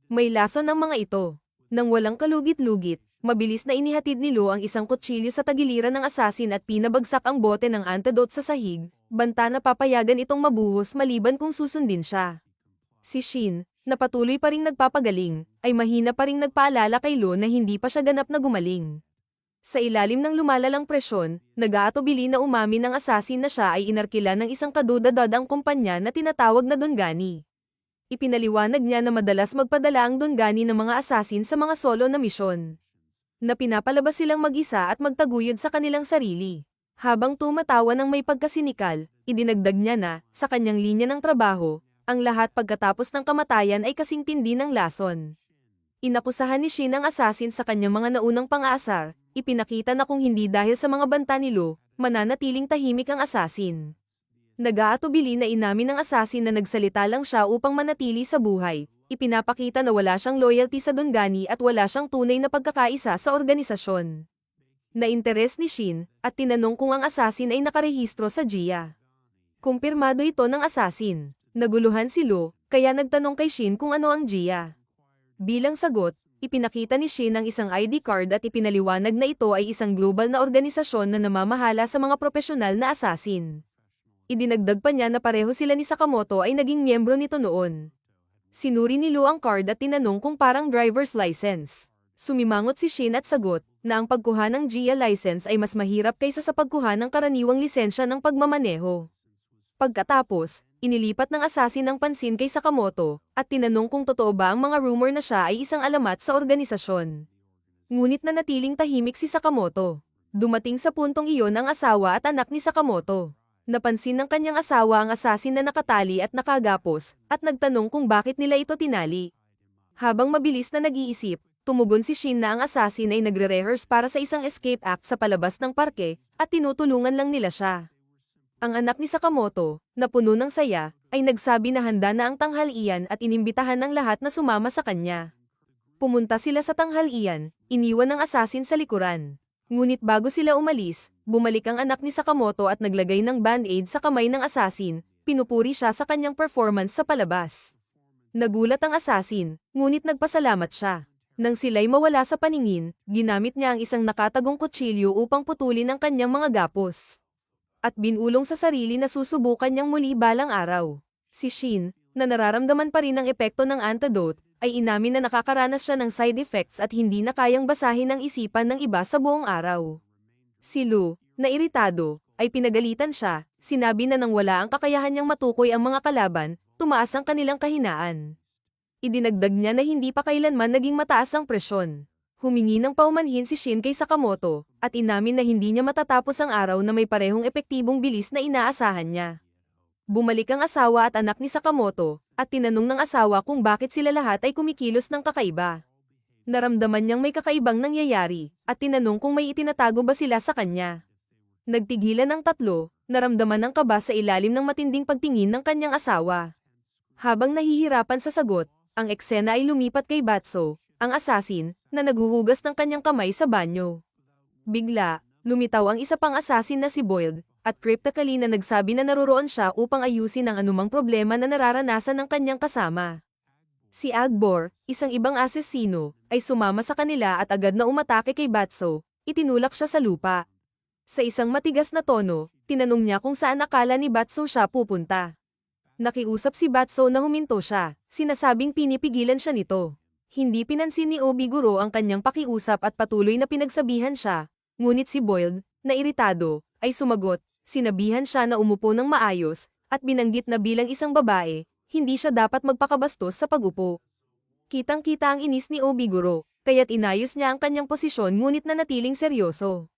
May lason ang mga ito. Nang walang kalugit-lugit, mabilis na inihatid ni Lu ang isang kutsilyo sa tagiliran ng assassin at pinabagsak ang bote ng antidote sa sahig, banta na papayagan itong mabuhos maliban kung susundin siya. Si Shin, na patuloy pa ring nagpapagaling, ay mahina pa ring nagpaalala kay Lu na hindi pa siya ganap na gumaling. Sa ilalim ng lumalalang presyon, nag-aatubili na umamin ng assassin na siya ay inarkila ng isang kadudadadang kumpanya na tinatawag na Dongani. Ipinaliwanag niya na madalas magpadala ang Dongani ng mga assassin sa mga solo na misyon. Na pinapalabas silang mag-isa at magtaguyod sa kanilang sarili. Habang tumatawa ng may pagkasinikal, idinagdag niya na, sa kanyang linya ng trabaho, ang lahat pagkatapos ng kamatayan ay kasing tindi ng lason. Inakusahan ni Shin ang assassin sa kanyang mga naunang pang-aasar, ipinakita na kung hindi dahil sa mga banta ni Lu, mananatiling tahimik ang assassin. Nag-aatubili na inamin ng assassin na nagsalita lang siya upang manatili sa buhay, ipinapakita na wala siyang loyalty sa Dongani at wala siyang tunay na pagkakaisa sa organisasyon. Na-interes ni Shin, at tinanong kung ang assassin ay nakarehistro sa GIA. Kumpirmado ito ng assassin. Naguluhan si Lu, kaya nagtanong kay Shin kung ano ang GIA. Bilang sagot, ipinakita ni Shin ang isang ID card at ipinaliwanag na ito ay isang global na organisasyon na namamahala sa mga profesional na assassin. Idinagdag pa niya na pareho sila ni Sakamoto ay naging miyembro nito noon. Sinuri ni Lu ang card at tinanong kung parang driver's license. Sumimangot si Shin at sagot, na ang pagkuha ng GIA license ay mas mahirap kaysa sa pagkuha ng karaniwang lisensya ng pagmamaneho. Pagkatapos, inilipat ng assassin ang pansin kay Sakamoto, at tinanong kung totoo ba ang mga rumor na siya ay isang alamat sa organisasyon. Ngunit nanatiling tahimik si Sakamoto. Dumating sa puntong iyon ang asawa at anak ni Sakamoto. Napansin ng kanyang asawa ang assassin na nakatali at nakagapos, at nagtanong kung bakit nila ito tinali. Habang mabilis na nag-iisip, tumugon si Shin na ang assassin ay nagre-rehearse para sa isang escape act sa palabas ng parke, at tinutulungan lang nila siya. Ang anak ni Sakamoto, na puno ng saya, ay nagsabi na handa na ang tanghalian at inimbitahan ng lahat na sumama sa kanya. Pumunta sila sa tanghalian, iniwan ng assassin sa likuran. Ngunit bago sila umalis, bumalik ang anak ni Sakamoto at naglagay ng band-aid sa kamay ng assassin, pinupuri siya sa kanyang performance sa palabas. Nagulat ang assassin, ngunit nagpasalamat siya. Nang sila'y mawala sa paningin, ginamit niya ang isang nakatagong kutsilyo upang putulin ang kanyang mga gapos. At binulong sa sarili na susubukan niyang muli balang araw. Si Shin, na nararamdaman pa rin ang epekto ng antidote, ay inamin na nakakaranas siya ng side effects at hindi na kayang basahin ang isipan ng iba sa buong araw. Si Lu, na iritado, ay pinagalitan siya, sinabi na nang wala ang kakayahan niyang matukoy ang mga kalaban, tumaas ang kanilang kahinaan. Idinagdag niya na hindi pa kailanman naging mataas ang presyon. Humingi ng paumanhin si Shin kay Sakamoto, at inamin na hindi niya matatapos ang araw na may parehong epektibong bilis na inaasahan niya. Bumalik ang asawa at anak ni Sakamoto, at tinanong ng asawa kung bakit sila lahat ay kumikilos ng kakaiba. Naramdaman niyang may kakaibang nangyayari, at tinanong kung may itinatago ba sila sa kanya. Nagtigilan ang tatlo, naramdaman ng kaba sa ilalim ng matinding pagtingin ng kanyang asawa. Habang nahihirapan sa sagot, ang eksena ay lumipat kay Batso, ang assassin, na naghuhugas ng kanyang kamay sa banyo. Bigla, lumitaw ang isa pang assassin na si Boyd, at cryptically na nagsabi na naroroon siya upang ayusin ang anumang problema na nararanasan ng kanyang kasama. Si Agbor, isang ibang asesino, ay sumama sa kanila at agad na umatake kay Batso, itinulak siya sa lupa. Sa isang matigas na tono, tinanong niya kung saan akala ni Batso siya pupunta. Nakiusap si Batso na huminto siya, sinasabing pinipigilan siya nito. Hindi pinansin ni Obiguro ang kanyang pakiusap at patuloy na pinagsabihan siya, ngunit si Boyd, na iritado, ay sumagot, sinabihan siya na umupo ng maayos, at binanggit na bilang isang babae, hindi siya dapat magpakabastos sa pag-upo. Kitang-kita ang inis ni Obiguro, kaya't inayos niya ang kanyang posisyon ngunit nanatiling seryoso.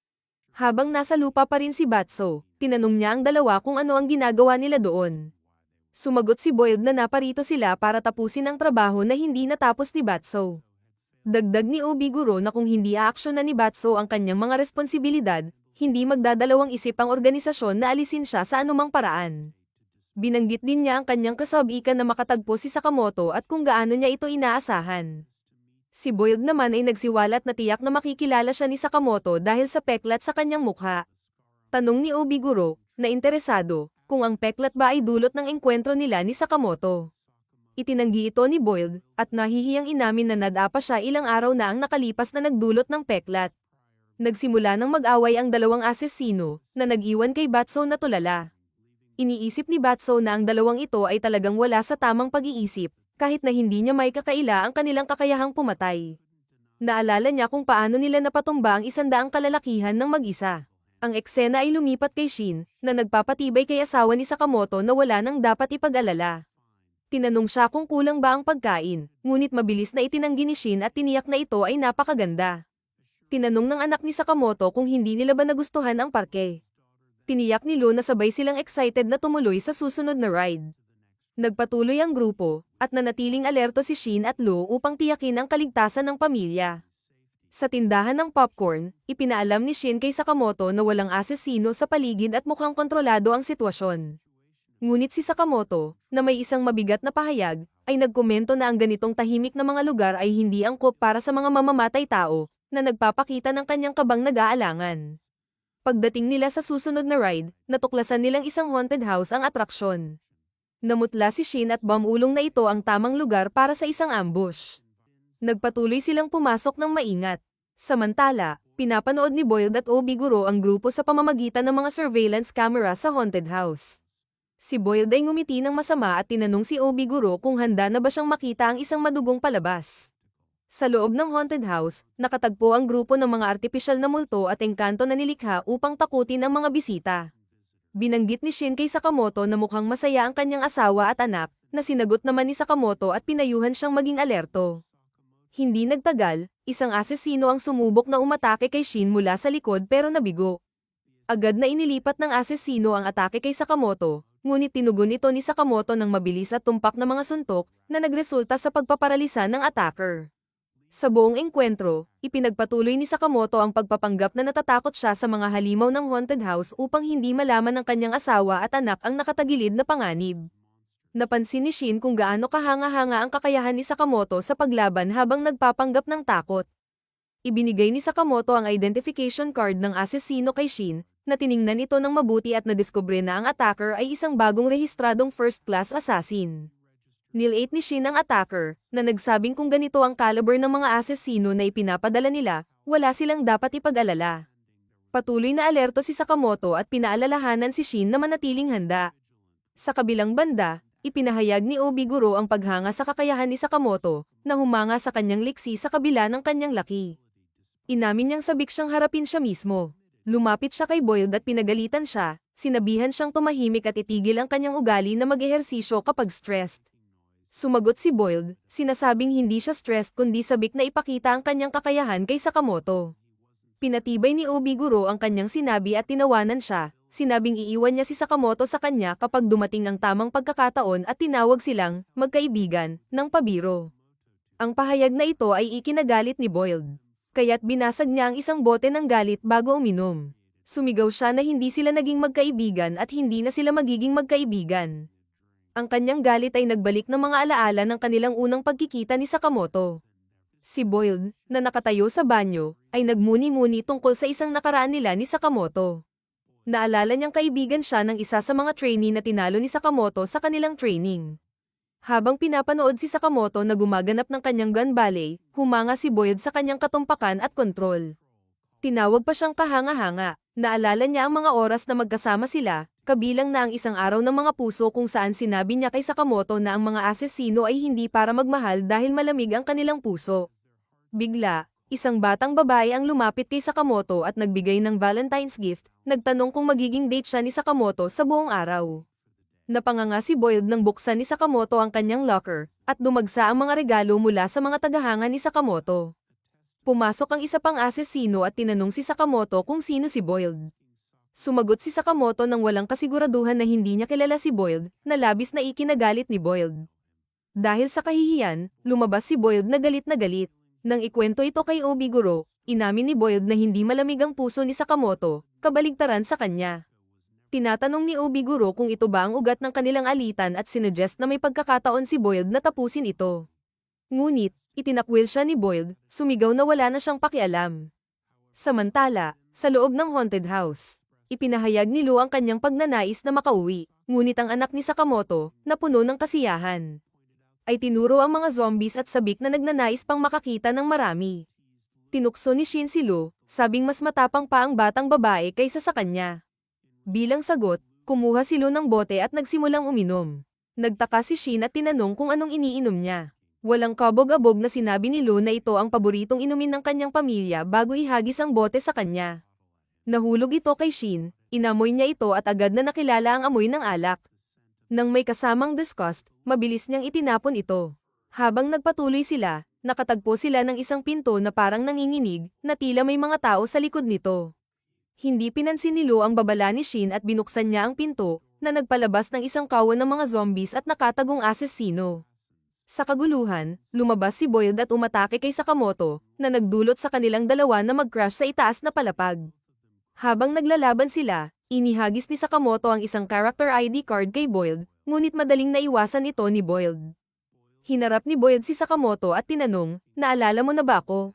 Habang nasa lupa pa rin si Batso, tinanong niya ang dalawa kung ano ang ginagawa nila doon. Sumagot si Boyd na naparito sila para tapusin ang trabaho na hindi natapos ni Batso. Dagdag ni Obiguro na kung hindi aaksyonan ni Batso ang kanyang mga responsibilidad, hindi magdadalawang isip ang organisasyon na alisin siya sa anumang paraan. Binanggit din niya ang kanyang kasab-ikan na makatagpo si Sakamoto at kung gaano niya ito inaasahan. Si Boyd naman ay nagsiwalat na tiyak na makikilala siya ni Sakamoto dahil sa peklat sa kanyang mukha. Tanong ni Obiguro, na interesado, kung ang peklat ba ay dulot ng engkwentro nila ni Sakamoto. Itinanggi ito ni Boyd, at nahihiyang inamin na nadapa siya ilang araw na ang nakalipas na nagdulot ng peklat. Nagsimula ng mag-away ang dalawang asesino, na nag-iwan kay Batso na tulala. Iniisip ni Batso na ang dalawang ito ay talagang wala sa tamang pag-iisip, kahit na hindi niya may kakaila ang kanilang kakayahang pumatay. Naalala niya kung paano nila napatumba ang 100 kalalakihan ng mag-isa. Ang eksena ay lumipat kay Shin, na nagpapatibay kay asawa ni Sakamoto na wala nang dapat ipag-alala. Tinanong siya kung kulang ba ang pagkain, ngunit mabilis na itinanggi ni Shin at tiniyak na ito ay napakaganda. Tinanong ng anak ni Sakamoto kung hindi nila ba nagustuhan ang parke. Tiniyak ni Lo na sabay silang excited na tumuloy sa susunod na ride. Nagpatuloy ang grupo, at nanatiling alerto si Shin at Lo upang tiyakin ang kaligtasan ng pamilya. Sa tindahan ng popcorn, ipinaalam ni Shin kay Sakamoto na walang asesino sa paligid at mukhang kontrolado ang sitwasyon. Ngunit si Sakamoto, na may isang mabigat na pahayag, ay nagkomento na ang ganitong tahimik na mga lugar ay hindi angkop para sa mga mamamatay tao, na nagpapakita ng kanyang kabang nag-aalangan. Pagdating nila sa susunod na ride, natuklasan nilang isang haunted house ang atraksyon. Namutla si Shin at bamulong na ito ang tamang lugar para sa isang ambush. Nagpatuloy silang pumasok ng maingat. Samantala, pinapanood ni Boyd at Obiguro ang grupo sa pamamagitan ng mga surveillance camera sa haunted house. Si Boyd ay ngumiti ng masama at tinanong si Obiguro kung handa na ba siyang makita ang isang madugong palabas. Sa loob ng haunted house, nakatagpo ang grupo ng mga artipisyal na multo at engkanto na nilikha upang takutin ang mga bisita. Binanggit ni Shin kay Sakamoto na mukhang masaya ang kanyang asawa at anak, na sinagot naman ni Sakamoto at pinayuhan siyang maging alerto. Hindi nagtagal, isang asesino ang sumubok na umatake kay Shin mula sa likod pero nabigo. Agad na inilipat ng asesino ang atake kay Sakamoto, ngunit tinugon ito ni Sakamoto ng mabilis at tumpak na mga suntok, na nagresulta sa pagpaparalisa ng attacker. Sa buong engkwentro, ipinagpatuloy ni Sakamoto ang pagpapanggap na natatakot siya sa mga halimaw ng haunted house upang hindi malaman ng kanyang asawa at anak ang nakatagilid na panganib. Napansin ni Shin kung gaano kahanga-hanga ang kakayahan ni Sakamoto sa paglaban habang nagpapanggap ng takot. Ibinigay ni Sakamoto ang identification card ng asesino kay Shin, na tiningnan ito ng mabuti at nadiskubre na ang attacker ay isang bagong rehistradong first-class assassin. Nilate ni Shin ang attacker, na nagsabing kung ganito ang caliber ng mga asesino na ipinapadala nila, wala silang dapat ipag-alala. Patuloy na alerto si Sakamoto at pinaalalahanan si Shin na manatiling handa. Sa kabilang banda, ipinahayag ni Obiguro ang paghanga sa kakayahan ni Sakamoto, na humanga sa kanyang liksi sa kabila ng kanyang laki. Inamin niyang sabik siyang harapin siya mismo. Lumapit siya kay Boyd at pinagalitan siya, sinabihan siyang tumahimik at itigil ang kanyang ugali na mag-ehersisyo kapag stressed. Sumagot si Boyd, sinasabing hindi siya stressed kundi sabik na ipakita ang kanyang kakayahan kay Sakamoto. Pinatibay ni Obiguro ang kanyang sinabi at tinawanan siya, sinabing iiwan niya si Sakamoto sa kanya kapag dumating ang tamang pagkakataon at tinawag silang magkaibigan ng pabiro. Ang pahayag na ito ay ikinagalit ni Boyd. Kaya't binasag niya ang isang bote ng galit bago uminom. Sumigaw siya na hindi sila naging magkaibigan at hindi na sila magiging magkaibigan. Ang kanyang galit ay nagbalik ng mga alaala ng kanilang unang pagkikita ni Sakamoto. Si Boyd, na nakatayo sa banyo, ay nagmuni-muni tungkol sa isang nakaraan nila ni Sakamoto. Naalala niyang kaibigan siya ng isa sa mga trainee na tinalo ni Sakamoto sa kanilang training. Habang pinapanood si Sakamoto na gumaganap ng kanyang gun ballet, humanga si Boyd sa kanyang katumpakan at kontrol. Tinawag pa siyang kahanga-hanga. Naalala niya ang mga oras na magkasama sila, kabilang na ang isang araw ng mga puso kung saan sinabi niya kay Sakamoto na ang mga asesino ay hindi para magmahal dahil malamig ang kanilang puso. Bigla, isang batang babae ang lumapit kay Sakamoto at nagbigay ng Valentine's gift, nagtanong kung magiging date siya ni Sakamoto sa buong araw. Napanganga si Boyd nang buksan ni Sakamoto ang kanyang locker, at dumagsa ang mga regalo mula sa mga tagahanga ni Sakamoto. Pumasok ang isa pang asesino at tinanong si Sakamoto kung sino si Boyd. Sumagot si Sakamoto nang walang kasiguraduhan na hindi niya kilala si Boyd, na labis na ikinagalit ni Boyd. Dahil sa kahihiyan, lumabas si Boyd na galit na galit. Nang ikwento ito kay Obiguro, inamin ni Boyd na hindi malamig ang puso ni Sakamoto, kabaligtaran sa kanya. Tinatanong ni Obiguro kung ito ba ang ugat ng kanilang alitan at sinuggest na may pagkakataon si Boyd na tapusin ito. Ngunit, itinakwil siya ni Boyd, sumigaw na wala na siyang pakialam. Samantala, sa loob ng haunted house, ipinahayag ni Lu ang kanyang pagnanais na makauwi, ngunit ang anak ni Sakamoto, na puno ng kasiyahan, ay tinuro ang mga zombies at sabik na nagnanais pang makakita ng marami. Tinukso ni Shin si Lu, sabing mas matapang pa ang batang babae kaysa sa kanya. Bilang sagot, kumuha si Lu ng bote at nagsimulang uminom. Nagtaka si Shin at tinanong kung anong iniinom niya. Walang kabog-abog na sinabi ni Lu na ito ang paboritong inumin ng kanyang pamilya bago ihagis ang bote sa kanya. Nahulog ito kay Shin, inamoy niya ito at agad na nakilala ang amoy ng alak. Nang may kasamang disgust, mabilis niyang itinapon ito. Habang nagpatuloy sila, nakatagpo sila ng isang pinto na parang nanginginig, na tila may mga tao sa likod nito. Hindi pinansin ni Lu ang babala ni Shin at binuksan niya ang pinto, na nagpalabas ng isang kawan ng mga zombies at nakatagong asesino. Sa kaguluhan, lumabas si Boyd at umatake kay Sakamoto, na nagdulot sa kanilang dalawa na mag-crash sa itaas na palapag. Habang naglalaban sila, inihagis ni Sakamoto ang isang character ID card kay Boyd, ngunit madaling naiwasan ito ni Boyd. Hinarap ni Boyd si Sakamoto at tinanong, "Naalala mo na ba ako?"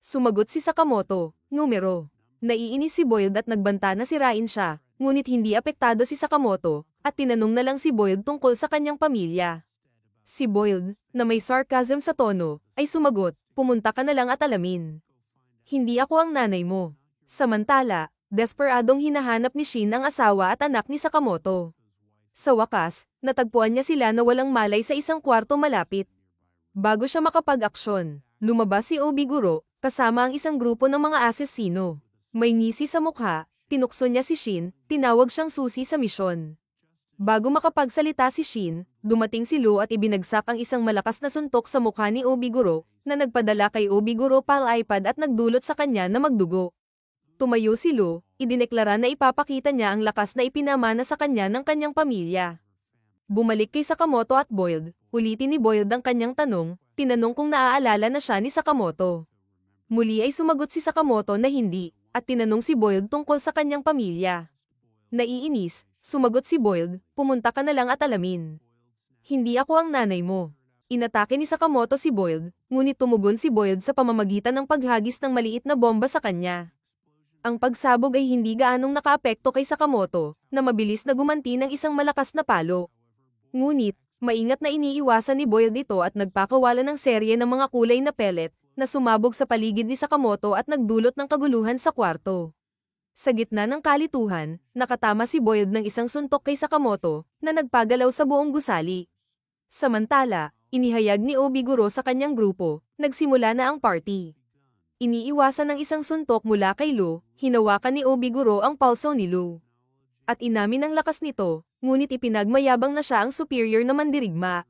Sumagot si Sakamoto, "Numero." Naiinis si Boyd at nagbanta na sirain siya, ngunit hindi apektado si Sakamoto, at tinanong na lang si Boyd tungkol sa kanyang pamilya. Si Boyd, na may sarcasm sa tono, ay sumagot, "Pumunta ka na lang at alamin. Hindi ako ang nanay mo." Samantala, desperadong hinahanap ni Shin ang asawa at anak ni Sakamoto. Sa wakas, natagpuan niya sila na walang malay sa isang kwarto malapit. Bago siya makapag-aksyon, lumabas si Obiguro, kasama ang isang grupo ng mga asesino. May ngisi sa mukha, tinukso niya si Shin, tinawag siyang susi sa misyon. Bago makapagsalita si Shin, dumating si Lu at ibinagsak ang isang malakas na suntok sa mukha ni Obiguro, na nagpadala kay Obiguro pal iPad at nagdulot sa kanya na magdugo. Tumayo si Lu, idineklara na ipapakita niya ang lakas na ipinamana sa kanya ng kanyang pamilya. Bumalik kay Sakamoto at Boyd, ulitin ni Boyd ang kanyang tanong, tinanong kung naaalala na siya ni Sakamoto. Muli ay sumagot si Sakamoto na hindi, at tinanong si Boyd tungkol sa kanyang pamilya. Naiinis, sumagot si Boyd, "Pumunta ka na lang at alamin. Hindi ako ang nanay mo." Inatake ni Sakamoto si Boyd, ngunit tumugon si Boyd sa pamamagitan ng paghagis ng maliit na bomba sa kanya. Ang pagsabog ay hindi gaanong nakaapekto kay Sakamoto, na mabilis na gumanti ng isang malakas na palo. Ngunit, maingat na iniiwasan ni Boyd ito at nagpakawala ng serye ng mga kulay na pellet, na sumabog sa paligid ni Sakamoto at nagdulot ng kaguluhan sa kwarto. Sa gitna ng kalituhan, nakatama si Boyd ng isang suntok kay Sakamoto, na nagpagalaw sa buong gusali. Samantala, inihayag ni Obiguro sa kanyang grupo, nagsimula na ang party. Iniiwasan ng isang suntok mula kay Lu, hinawakan ni Obiguro ang pulso ni Lu. At inamin ang lakas nito, ngunit ipinagmayabang na siya ang superior na mandirigma.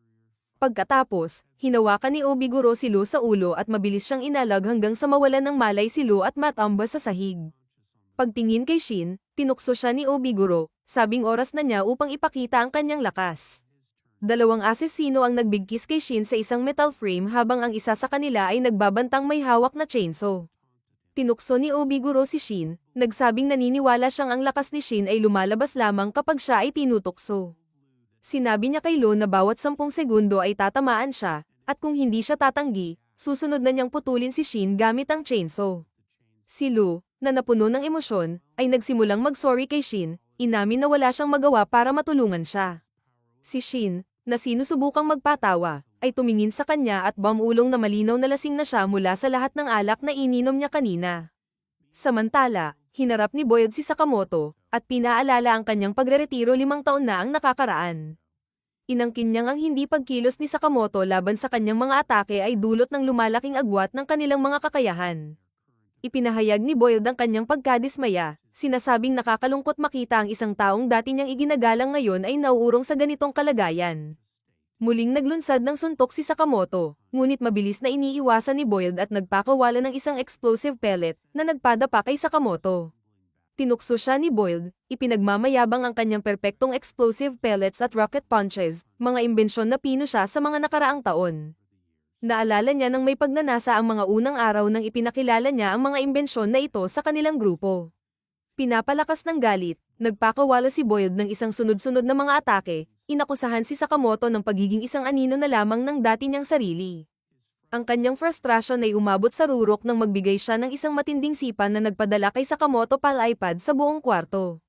Pagkatapos, hinawakan ni Obiguro si Lu sa ulo at mabilis siyang inalag hanggang sa mawalan ng malay si Lu at matamba sa sahig. Pagtingin kay Shin, tinukso siya ni Obiguro, sabing oras na niya upang ipakita ang kanyang lakas. Dalawang asesino ang nagbigkis kay Shin sa isang metal frame habang ang isa sa kanila ay nagbabantang may hawak na chainsaw. Tinukso ni Obiguro si Shin, nagsabing naniniwala siyang ang lakas ni Shin ay lumalabas lamang kapag siya ay tinutukso. Sinabi niya kay Lu na bawat 10 segundo ay tatamaan siya, at kung hindi siya tatanggi, susunod na niyang putulin si Shin gamit ang chainsaw. Si Lu, na napuno ng emosyon, ay nagsimulang mag-sorry kay Shin, inamin na wala siyang magawa para matulungan siya. Si Shin, na sinusubukang magpatawa, ay tumingin sa kanya at bumulong na malinaw na lasing na siya mula sa lahat ng alak na ininom niya kanina. Samantala, Hinarap ni Boyd si Sakamoto, at pinaalala ang kanyang pagreretiro 5 taon na ang nakakaraan. Inangkin niyang ang hindi pagkilos ni Sakamoto laban sa kanyang mga atake ay dulot ng lumalaking agwat ng kanilang mga kakayahan. Ipinahayag ni Boyd ang kanyang pagkadismaya, sinasabing nakakalungkot makita ang isang taong dati niyang iginagalang ngayon ay nauurong sa ganitong kalagayan. Muling naglunsad ng suntok si Sakamoto, ngunit mabilis na iniiwasan ni Boyd at nagpakawala ng isang explosive pellet na nagpadapa kay Sakamoto. Tinukso siya ni Boyd, ipinagmamayabang ang kanyang perpektong explosive pellets at rocket punches, mga imbensyon na pino siya sa mga nakaraang taon. Naalala niya nang may pagnanasa ang mga unang araw nang ipinakilala niya ang mga imbensyon na ito sa kanilang grupo. Pinapalakas ng galit, nagpakawala si Boyd ng isang sunod-sunod na mga atake, inakusahan si Sakamoto ng pagiging isang anino na lamang ng dati niyang sarili. Ang kanyang frustrasyon ay umabot sa rurok nang magbigay siya ng isang matinding sipa na nagpadala kay Sakamoto pal-iPad sa buong kwarto.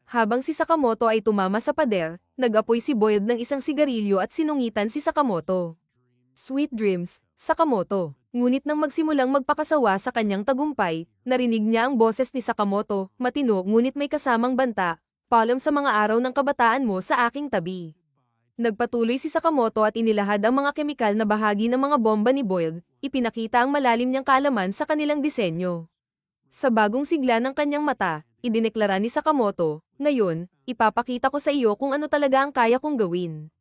Habang si Sakamoto ay tumama sa pader, nag-apoy si Boyd ng isang sigarilyo at sinungitan si Sakamoto. Sweet dreams, Sakamoto. Ngunit nang magsimulang magpakasawa sa kanyang tagumpay, narinig niya ang boses ni Sakamoto, matino ngunit may kasamang banta, "Paalam sa mga araw ng kabataan mo sa aking tabi." Nagpatuloy si Sakamoto at inilahad ang mga kemikal na bahagi ng mga bomba ni Boyd, ipinakita ang malalim niyang kaalaman sa kanilang disenyo. Sa bagong sigla ng kanyang mata, idineklara ni Sakamoto, "Ngayon, ipapakita ko sa iyo kung ano talaga ang kaya kong gawin."